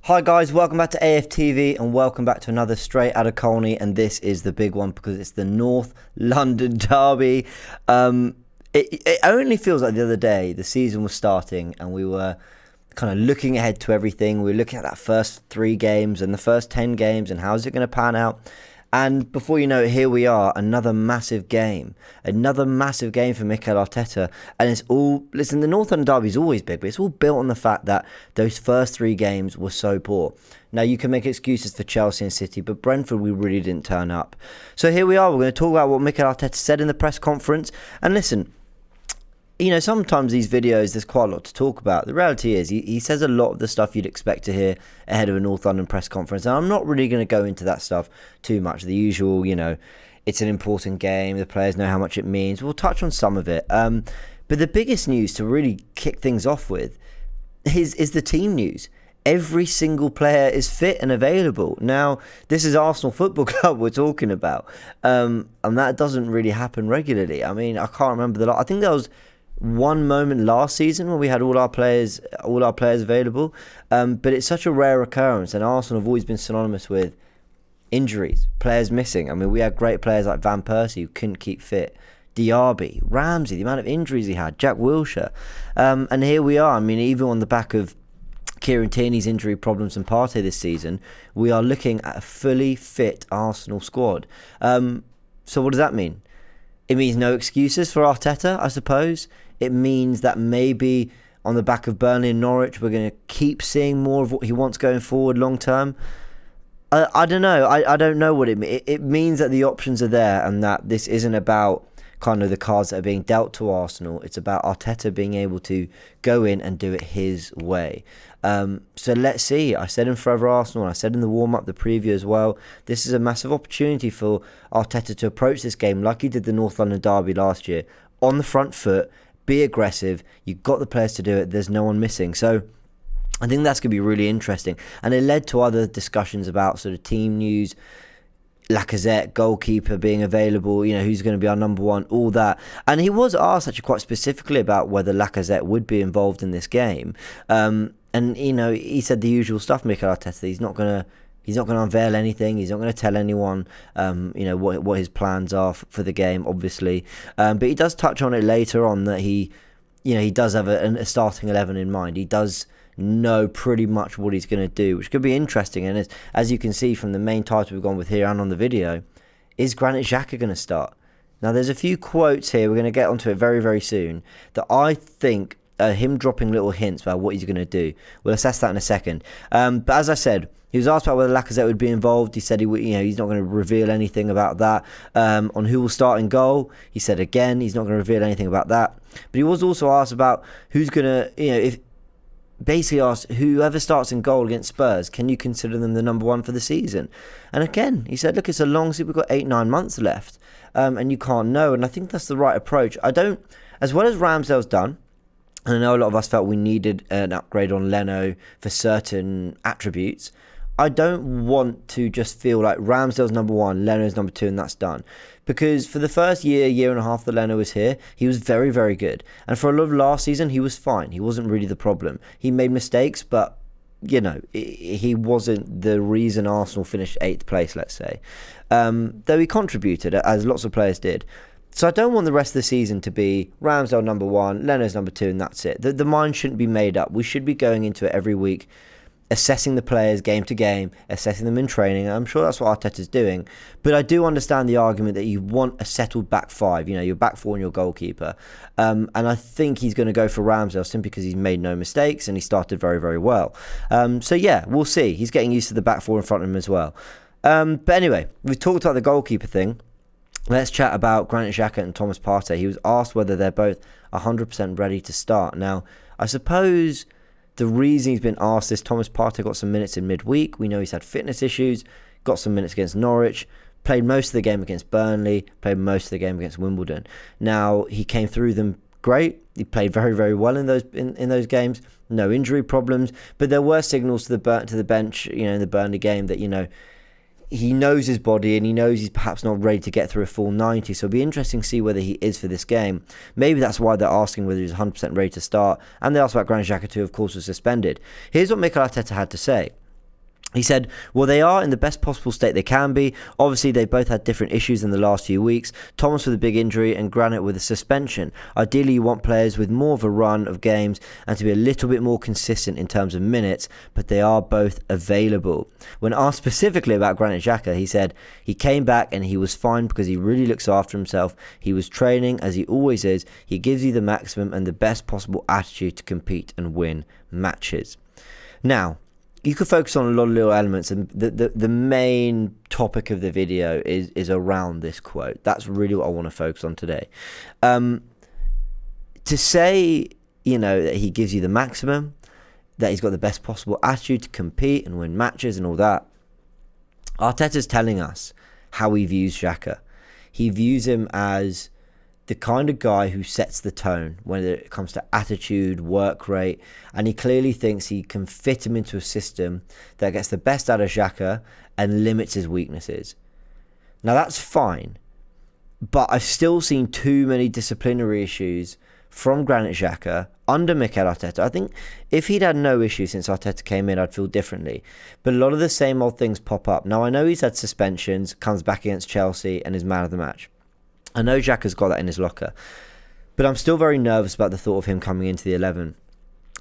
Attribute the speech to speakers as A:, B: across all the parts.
A: Hi guys, welcome back to AFTV and welcome back to another Straight Outta Colney, and this is the big one because it's the North London derby. It only feels like the other day the season was starting and we were kind of looking ahead to everything. We were looking at that first 3 games and the first 10 games and how's it going to pan out. And before you know it, here we are, another massive game for Mikel Arteta. And it's all, listen, the North London derby is always big, but it's all built on the fact that those first 3 games were so poor. Now, you can make excuses for Chelsea and City, but Brentford, we really didn't turn up. So here we are, we're going to talk about what Mikel Arteta said in the press conference. And listen, you know, sometimes these videos, there's quite a lot to talk about. The reality is, he says a lot of the stuff you'd expect to hear ahead of a North London press conference. And I'm not really going to go into that stuff too much. The usual, you know, it's an important game. The players know how much it means. We'll touch on some of it. But the biggest news to really kick things off with is the team news. Every single player is fit and available. Now, this is Arsenal Football Club we're talking about. And that doesn't really happen regularly. I mean, I can't remember I think there was one moment last season when we had all our players available, but it's such a rare occurrence, and Arsenal have always been synonymous with injuries, players missing. I mean, we had great players like Van Persie who couldn't keep fit, Diaby, Ramsey, the amount of injuries he had, Jack Wilshere, and here we are. I mean, even on the back of Kieran Tierney's injury problems and Partey this season, we are looking at a fully fit Arsenal squad. So what does that mean? It means no excuses for Arteta, I suppose. It means that maybe on the back of Burnley and Norwich, we're going to keep seeing more of what he wants going forward long term. I don't know. I don't know what it means. It means that the options are there and that this isn't about kind of the cards that are being dealt to Arsenal. It's about Arteta being able to go in and do it his way. So let's see. I said in Forever Arsenal, and I said in the warm-up, the preview as well, this is a massive opportunity for Arteta to approach this game like he did the North London derby last year, on the front foot, be aggressive. You've got the players to do it. There's no one missing. So I think that's going to be really interesting. And it led to other discussions about sort of team news, Lacazette, goalkeeper being available, you know, who's going to be our number one, all that. And he was asked actually quite specifically about whether Lacazette would be involved in this game. And, you know, he said the usual stuff, Mikel Arteta. He's not going to unveil anything. He's not going to tell anyone, you know, what his plans are for the game, obviously. But he does touch on it later on that he does have a starting 11 in mind. He does know pretty much what he's going to do, which could be interesting. And as you can see from the main title we've gone with here and on the video, is Granit Xhaka going to start? Now, there's a few quotes here, we're going to get onto it very, very soon, that I think him dropping little hints about what he's going to do. We'll assess that in a second. But as I said, he was asked about whether Lacazette would be involved. He said he's not going to reveal anything about that. On who will start in goal, he said again he's not going to reveal anything about that. But he was also asked about who's going to, basically asked whoever starts in goal against Spurs, can you consider them the number one for the season? And again, he said, look, it's a long season. We've got 8-9 months left, and you can't know. And I think that's the right approach. As well as Ramsdale's done, and I know a lot of us felt we needed an upgrade on Leno for certain attributes, I don't want to just feel like Ramsdale's number one, Leno's number two, and that's done. Because for the first year and a half that Leno was here, he was very, very good. And for a lot of last season, he was fine. He wasn't really the problem. He made mistakes, but, you know, he wasn't the reason Arsenal finished 8th place, let's say. Though he contributed, as lots of players did. So I don't want the rest of the season to be Ramsdale number one, Leno's number two, and that's it. The mind shouldn't be made up. We should be going into it every week, assessing the players game to game, assessing them in training. I'm sure that's what Arteta's doing. But I do understand the argument that you want a settled back five, you know, your back four and your goalkeeper. And I think he's going to go for Ramsdale simply because he's made no mistakes and he started very, very well. So yeah, we'll see. He's getting used to the back four in front of him as well. But anyway, we've talked about the goalkeeper thing. Let's chat about Granit Xhaka and Thomas Partey. He was asked whether they're both 100% ready to start. Now, I suppose the reason he's been asked is Thomas Partey got some minutes in midweek. We know he's had fitness issues, got some minutes against Norwich, played most of the game against Burnley, played most of the game against Wimbledon. Now, he came through them great. He played very, very well in those games. No injury problems, but there were signals to the bench, you know, in the Burnley game that, you know, he knows his body and he knows he's perhaps not ready to get through a full 90. So it'll be interesting to see whether he is for this game. Maybe that's why they're asking whether he's 100% ready to start. And they asked about Granit Xhaka too, of course, was suspended. Here's what Mikel Arteta had to say. He said, well, they are in the best possible state they can be. Obviously, they've both had different issues in the last few weeks. Thomas with a big injury and Granit with a suspension. Ideally, you want players with more of a run of games and to be a little bit more consistent in terms of minutes, but they are both available. When asked specifically about Granit Xhaka, he said he came back and he was fine because he really looks after himself. He was training, as he always is. He gives you the maximum and the best possible attitude to compete and win matches. Now, you could focus on a lot of little elements, and the main topic of the video is around this quote. That's really what I want to focus on today. To say, that he gives you the maximum, that he's got the best possible attitude to compete and win matches and all that, Arteta's telling us how he views Xhaka. He views him as the kind of guy who sets the tone when it comes to attitude, work rate, and he clearly thinks he can fit him into a system that gets the best out of Xhaka and limits his weaknesses. Now that's fine, but I've still seen too many disciplinary issues from Granit Xhaka under Mikel Arteta. I think if he'd had no issues since Arteta came in, I'd feel differently. But a lot of the same old things pop up. Now I know he's had suspensions, comes back against Chelsea and is man of the match. I know Xhaka's got that in his locker, but I'm still very nervous about the thought of him coming into the 11.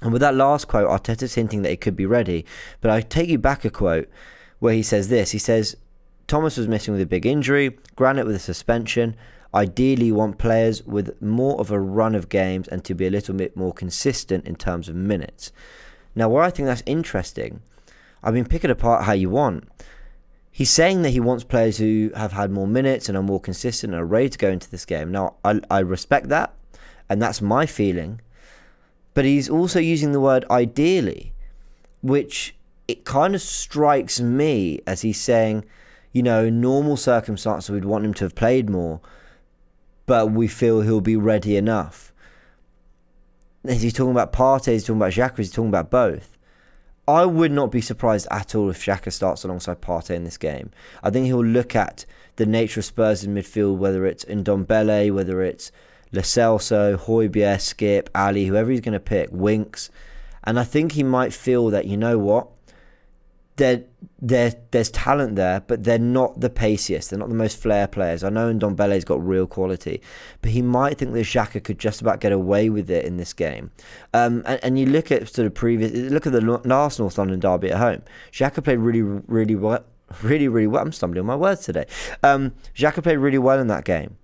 A: And with that last quote, Arteta's hinting that he could be ready. But I take you back a quote where he says this. He says, Thomas was missing with a big injury, Granit with a suspension. Ideally, you want players with more of a run of games and to be a little bit more consistent in terms of minutes. Now, where I think that's interesting, I mean, pick it apart how you want. He's saying that he wants players who have had more minutes and are more consistent and are ready to go into this game. Now, I respect that, and that's my feeling. But he's also using the word ideally, which it kind of strikes me as he's saying, normal circumstances, we'd want him to have played more, but we feel he'll be ready enough. Is he talking about Partey? Is he talking about Xhaka? Is he talking about both? I would not be surprised at all if Xhaka starts alongside Partey in this game. I think he'll look at the nature of Spurs in midfield, whether it's Ndombele, whether it's Lo Celso, Højbjerg, Skip, Ali, whoever he's going to pick, Winks. And I think he might feel that, there's talent there, but they're not the paciest. They're not the most flair players. I know Ndombele's got real quality, but he might think that Xhaka could just about get away with it in this game. And you look at look at the last North London derby at home. Xhaka played really well. I'm stumbling on my words today. Xhaka played really well in that game.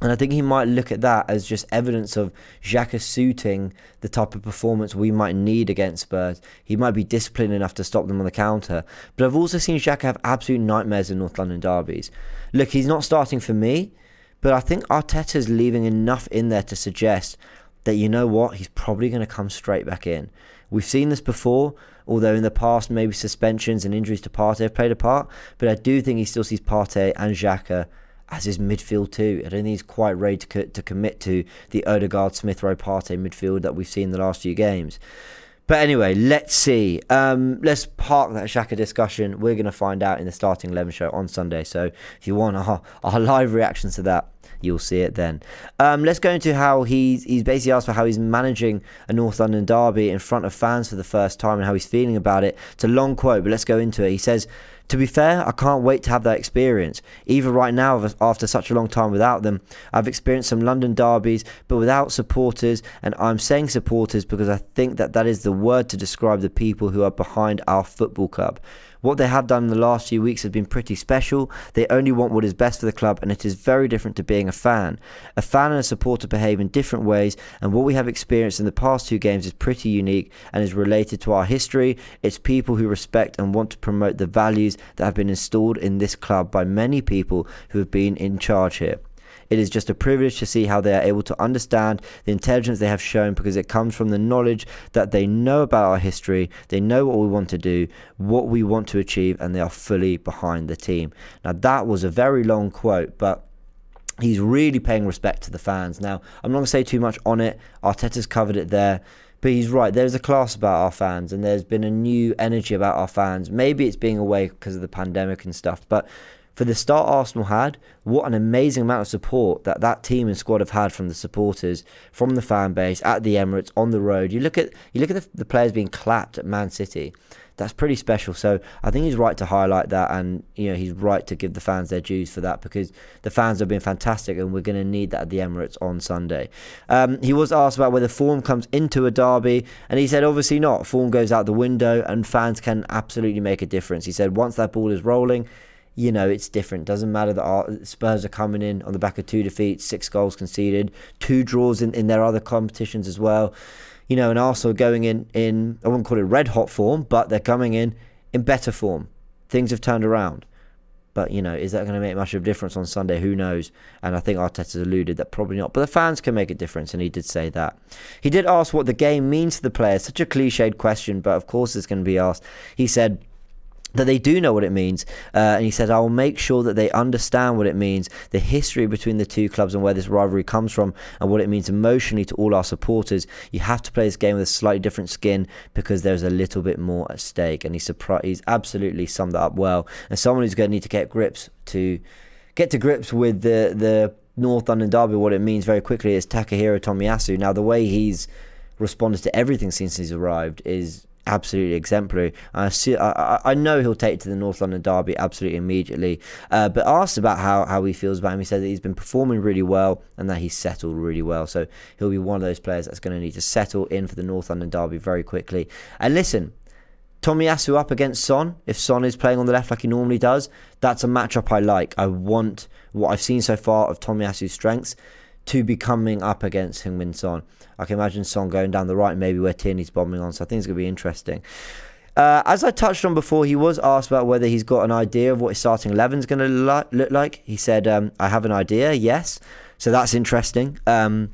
A: And I think he might look at that as just evidence of Xhaka suiting the type of performance we might need against Spurs. He might be disciplined enough to stop them on the counter. But I've also seen Xhaka have absolute nightmares in North London derbies. Look, he's not starting for me, but I think Arteta's leaving enough in there to suggest that, he's probably going to come straight back in. We've seen this before, although in the past maybe suspensions and injuries to Partey have played a part. But I do think he still sees Partey and Xhaka as his midfield too. I don't think he's quite ready to commit to the Odegaard, Smith Rowe, Partey midfield that we've seen in the last few games. But anyway, let's see. Let's park that Xhaka discussion. We're going to find out in the starting 11 show on Sunday. So if you want our live reactions to that, you'll see it then. Let's go into how he's basically asked for how he's managing a North London derby in front of fans for the first time and how he's feeling about it. It's a long quote, but let's go into it. He says, to be fair, I can't wait to have that experience. Even right now, after such a long time without them, I've experienced some London derbies, but without supporters. And I'm saying supporters because I think that is the word to describe the people who are behind our football club. What they have done in the last few weeks has been pretty special. They only want what is best for the club, and it is very different to being a fan. A fan and a supporter behave in different ways, and what we have experienced in the past two games is pretty unique and is related to our history. It's people who respect and want to promote the values that have been installed in this club by many people who have been in charge here. It is just a privilege to see how they are able to understand the intelligence they have shown, because it comes from the knowledge that they know about our history, they know what we want to do, what we want to achieve, and they are fully behind the team. Now that was a very long quote, but he's really paying respect to the fans. Now, I'm not going to say too much on it. Arteta's covered it there. But he's right, there's a class about our fans, and there's been a new energy about our fans. Maybe it's being away because of the pandemic and stuff, but for the start Arsenal had, what an amazing amount of support that team and squad have had from the supporters, from the fan base, at the Emirates, on the road. You look at the players being clapped at Man City. That's pretty special. So I think he's right to highlight that, and he's right to give the fans their dues for that, because the fans have been fantastic, and we're going to need that at the Emirates on Sunday. He was asked about whether form comes into a derby, and he said obviously not. Form goes out the window, and fans can absolutely make a difference. He said once that ball is rolling, it's different. Doesn't matter that Spurs are coming in on the back of 2 defeats, 6 goals conceded, 2 draws in their other competitions as well. And Arsenal going in, I wouldn't call it red hot form, but they're coming in better form. Things have turned around. But, is that going to make much of a difference on Sunday? Who knows? And I think Arteta's alluded that probably not. But the fans can make a difference, and he did say that. He did ask what the game means to the players. Such a cliched question, but of course it's going to be asked. He said that they do know what it means, and he said, I will make sure that they understand what it means, the history between the two clubs and where this rivalry comes from, and what it means emotionally to all our supporters. You have to play this game with a slightly different skin because there's a little bit more at stake. And he's absolutely summed that up well, and someone who's going to need to get to grips with the North London derby, what it means very quickly, is Takahiro Tomiyasu. Now, the way he's responded to everything since he's arrived is absolutely exemplary. I know he'll take to the North London derby absolutely immediately, but asked about how he feels about him, he said that he's been performing really well and that he's settled really well. So he'll be one of those players that's going to need to settle in for the North London derby very quickly. And listen, Tomiyasu up against Son, if Son is playing on the left like he normally does, that's a matchup I like. I want what I've seen so far of Tomiyasu's strengths to be coming up against Heung-min Son. I can imagine Son going down the right, maybe where Tierney's bombing on, so I think it's going to be interesting. As I touched on before, he was asked about whether he's got an idea of what his starting 11 is going to look like. He said, I have an idea, yes. So that's interesting. And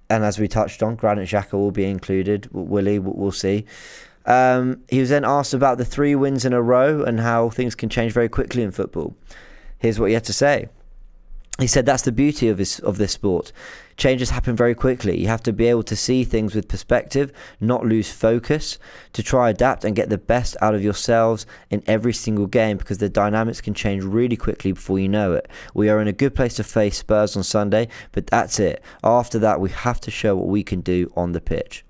A: as we touched on, Granit Xhaka will be included. Will he? We'll see. He was then asked about the 3 wins in a row and how things can change very quickly in football. Here's what he had to say. He said that's the beauty of this sport. Changes happen very quickly. You have to be able to see things with perspective, not lose focus, to try adapt and get the best out of yourselves in every single game, because the dynamics can change really quickly before you know it. We are in a good place to face Spurs on Sunday, but that's it. After that, we have to show what we can do on the pitch.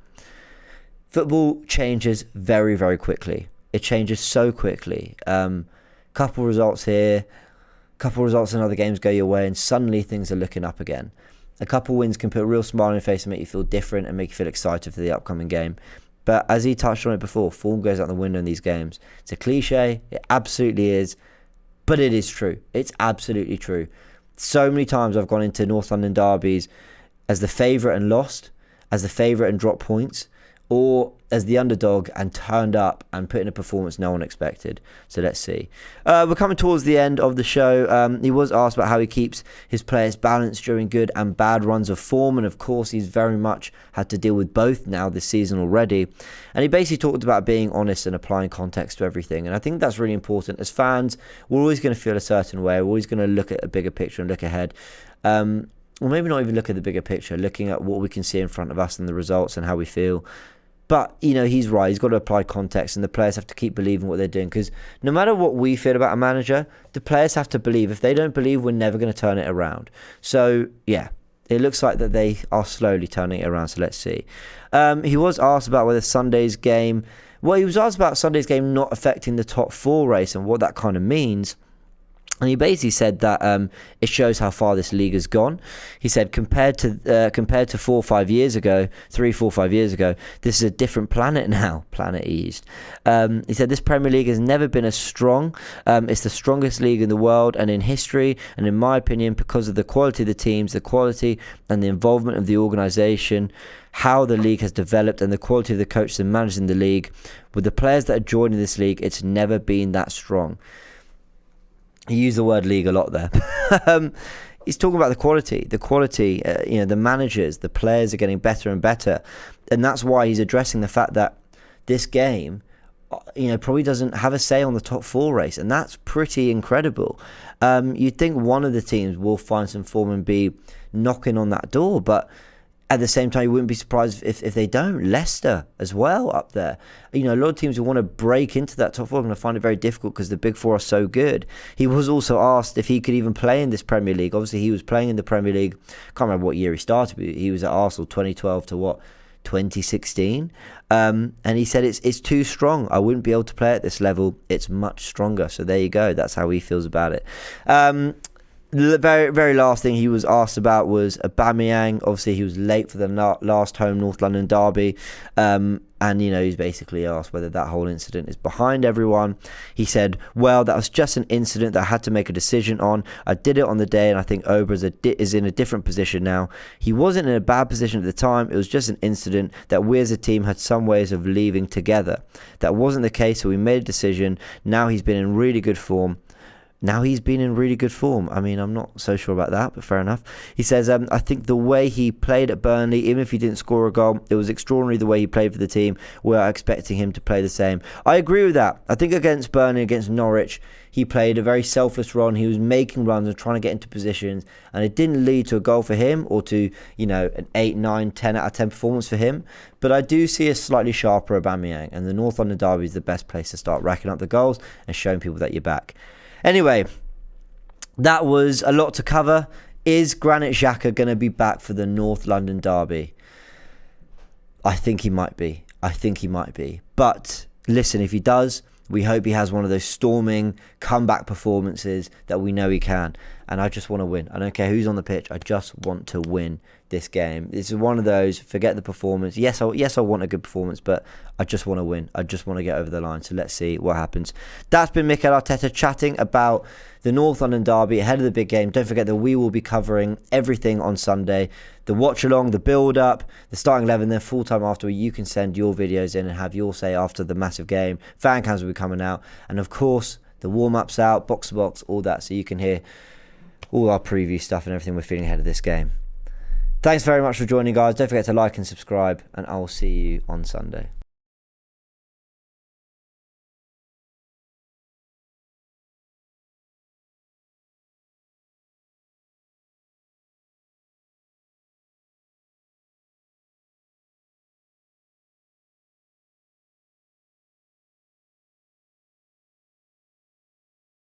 A: Football changes very, very quickly. It changes so quickly. Couple results here, couple results in other games go your way, and suddenly things are looking up again. A couple wins can put a real smile on your face and make you feel different and make you feel excited for the upcoming game. But as he touched on it before, form goes out the window in these games. It's a cliche, it absolutely is, but it is true. It's absolutely true. So many times I've gone into North London derbies as the favourite and lost, as the favourite and dropped points, or as the underdog and turned up and put in a performance no one expected. So let's see. We're coming towards the end of the show. He was asked about how he keeps his players balanced during good and bad runs of form, and of course he's very much had to deal with both now this season already. And he basically talked about being honest and applying context to everything, and I think that's really important. As fans, we're always going to feel a certain way. We're always going to look at a bigger picture and look ahead. Or maybe not even look at the bigger picture, looking at what we can see in front of us and the results and how we feel. But, he's right. He's got to apply context, and the players have to keep believing what they're doing. Because no matter what we feel about a manager, the players have to believe. If they don't believe, we're never going to turn it around. So, yeah, it looks like that they are slowly turning it around. So let's see. He was asked about whether Sunday's game... Well, he was asked about Sunday's game not affecting the top 4 race and what that kind of means. And he basically said that it shows how far this league has gone. He said compared to 3, 4, 5 years ago, this is a different planet now. Planet eased. He said this Premier League has never been as strong. It's the strongest league in the world and in history. And in my opinion, because of the quality of the teams, the quality and the involvement of the organisation, how the league has developed, and the quality of the coaches and managers in the league, with the players that are joining this league, it's never been that strong. He used the word league a lot there. He's talking about the quality, the managers, the players are getting better and better. And that's why he's addressing the fact that this game, probably doesn't have a say on the top 4 race. And that's pretty incredible. You'd think one of the teams will find some form and be knocking on that door. But at the same time, you wouldn't be surprised if they don't. Leicester as well up there. A lot of teams who want to break into that top 4 are going to find it very difficult because the big 4 are so good. He was also asked if he could even play in this Premier League. Obviously, he was playing in the Premier League. Can't remember what year he started, but he was at Arsenal 2012 to 2016. And he said it's too strong. I wouldn't be able to play at this level. It's much stronger. So there you go. That's how he feels about it. The very, very last thing he was asked about was Aubameyang. Obviously, he was late for the last home North London derby. And, you know, he's basically asked whether that whole incident is behind everyone. He said, well, that was just an incident that I had to make a decision on. I did it on the day, and I think Auba is in a different position now. He wasn't in a bad position at the time. It was just an incident that we as a team had some ways of leaving together. That wasn't the case, so we made a decision. Now he's been in really good form. I mean, I'm not so sure about that, but fair enough. He says, I think the way he played at Burnley, even if he didn't score a goal, it was extraordinary the way he played for the team. We're expecting him to play the same. I agree with that. I think against Burnley, against Norwich, he played a very selfless run. He was making runs and trying to get into positions, and it didn't lead to a goal for him or to, you know, an 8, 9, 10 out of 10 performance for him. But I do see a slightly sharper Aubameyang, and the North London derby is the best place to start racking up the goals and showing people that you're back. Anyway, that was a lot to cover. Is Granit Xhaka going to be back for the North London derby? I think he might be. But listen, if he does, we hope he has one of those storming comeback performances that we know he can. And I just want to win. I don't care who's on the pitch. I just want to win this game. This is one of those, forget the performance. Yes, I want a good performance, but I just want to win. I just want to get over the line. So let's see what happens. That's been Mikel Arteta chatting about the North London derby ahead of the big game. Don't forget that we will be covering everything on Sunday. The watch along, the build up, the starting 11, then full time after, where you can send your videos in and have your say after the massive game. Fan cams will be coming out. And of course, the warm ups out, box to box, all that. So you can hear all our preview stuff and everything we're feeling ahead of this game. Thanks very much for joining, guys. Don't forget to like and subscribe, and I'll see you on Sunday.